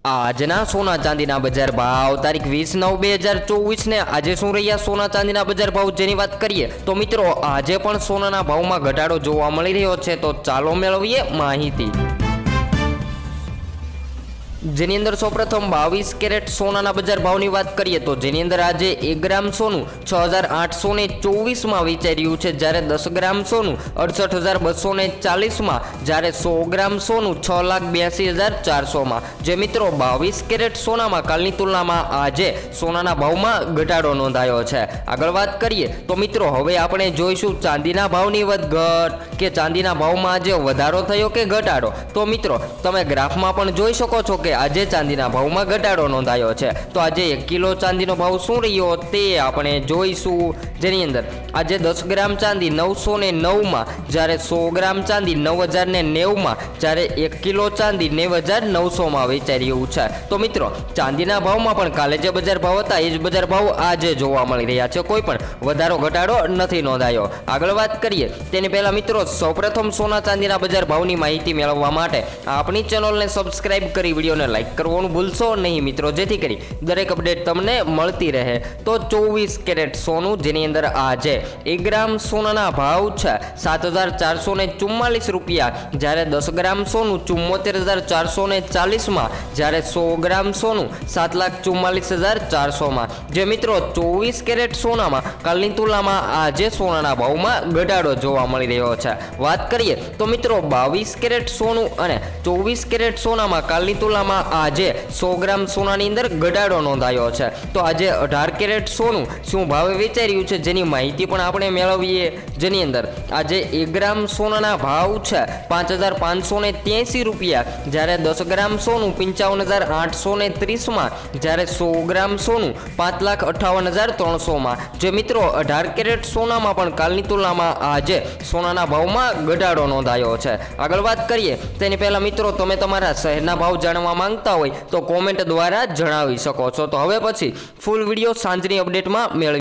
આજના સોના ચાંદીના બજાર ભાવ તારીખ 20/9/2024 ને આજે શું રહ્યા સોના ચાંદીના બજાર ભાવ જેની વાત કરીએ તો મિત્રો આજે પણ સોનાના ભાવમાં ઘટાડો જોવા મળી રહ્યો છે। તો ચાલો મેળવીએ માહિતી, જેની અંદર સૌપ્રથમ 22 કેરેટ સોનાના બજાર ભાવની વાત કરીએ તો જેની અંદર આજે 1 ગ્રામ સોનું 6824 માં વેચાઈ રહ્યું છે, જ્યારે 10 ગ્રામ સોનું 68240 માં, જ્યારે 100 ગ્રામ સોનું 6,82,400 માં। જે મિત્રો 22 કેરેટ સોનામાં કાલની તુલનામાં આજે સોનાના ભાવમાં ઘટાડો નોંધાયો છે। આગળ વાત કરીએ તો મિત્રો હવે આપણે જોઈશું ચાંદીના ભાવની વધઘટ કે ચાંદીના ભાવમાં આજે વધારો થયો કે ઘટાડો। તો મિત્રો તમે ગ્રાફમાં પણ જોઈ શકો છો કે આજે ચાંદીના ભાવમાં ઘટાડો નોંધાયો છે। તો આજે 1 કિલો ચાંદીનો ભાવ શું રહ્યો તે આપણે જોઈશું, જેની અંદર આજે 10 ગ્રામ ચાંદી 909 માં, જ્યારે 100 ગ્રામ ચાંદી 9090 માં, જ્યારે 1 કિલો ચાંદી 90,900 માં વેચાઈ રહ્યું છે। તો મિત્રો ચાંદીના ભાવમાં પણ કાલે જે બજાર ભાવ હતા એ જ બજાર ભાવ આજે જોવા મળી રહ્યા છે, કોઈ પણ વધારો ઘટાડો નથી નોંધાયો। આગળ વાત કરીએ તેની પહેલા મિત્રો સૌપ્રથમ સોના ચાંદીના બજાર ભાવની માહિતી મેળવવા માટે આપણી ચેનલને સબસ્ક્રાઇબ કરી વિડીયોને લાઈક કરવાનું ભૂલશો નહીં મિત્રો, જેથી કરી દરેક અપડેટ તમને મળતી રહે। તો 24 કેરેટ સોનું જેની અંદર આજે 1 ગ્રામ સોનાના ભાવ છે 7,444 રૂપિયા, જ્યારે 10 ગ્રામ સોનું 74,440 માં, જ્યારે 100 ગ્રામ સોનું 7,44,400 માં। જે મિત્રો 24 કેરેટ સોનામાં કાલની તુલનામાં આજે સોનાના ભાવમાં ઘટાડો જોવા મળી રહ્યો છે। વાત કરીએ તો મિત્રો 22 કેરેટ સોનું અને 24 કેરેટ સોનામાં કાલની તુલનામાં આજે 100 ગ્રામ સોનાની અંદર ઘટાડો નોંધાયો છે। તો આજે 18 કેરેટ સોનું શું ભાવે વેચાઈ રહ્યું છે જેની માહિતી પણ આપણે મેળવીએ, જેની અંદર આજે 1 ગ્રામ સોનાના ભાવ છે 5,583 રૂપિયા, જ્યારે 10 ગ્રામ સોનું 55,830 માં, જ્યારે 100 ગ્રામ સોનું 5,58,300 માં। જે મિત્રો 18 કેરેટ સોનામાં પણ કાલની તુલનામાં આજે સોનાના ભાવમાં ઘટાડો નોંધાયો છે। આગળ વાત કરીએ તેની પહેલા મિત્રો તમે તમારા શહેરના ભાવ જાણવા માંગતા હોય તો કોમેન્ટ દ્વારા જણાવી શકો છો। તો હવે પછી ફૂલ વિડીયો સાંજની અપડેટમાં મેળવી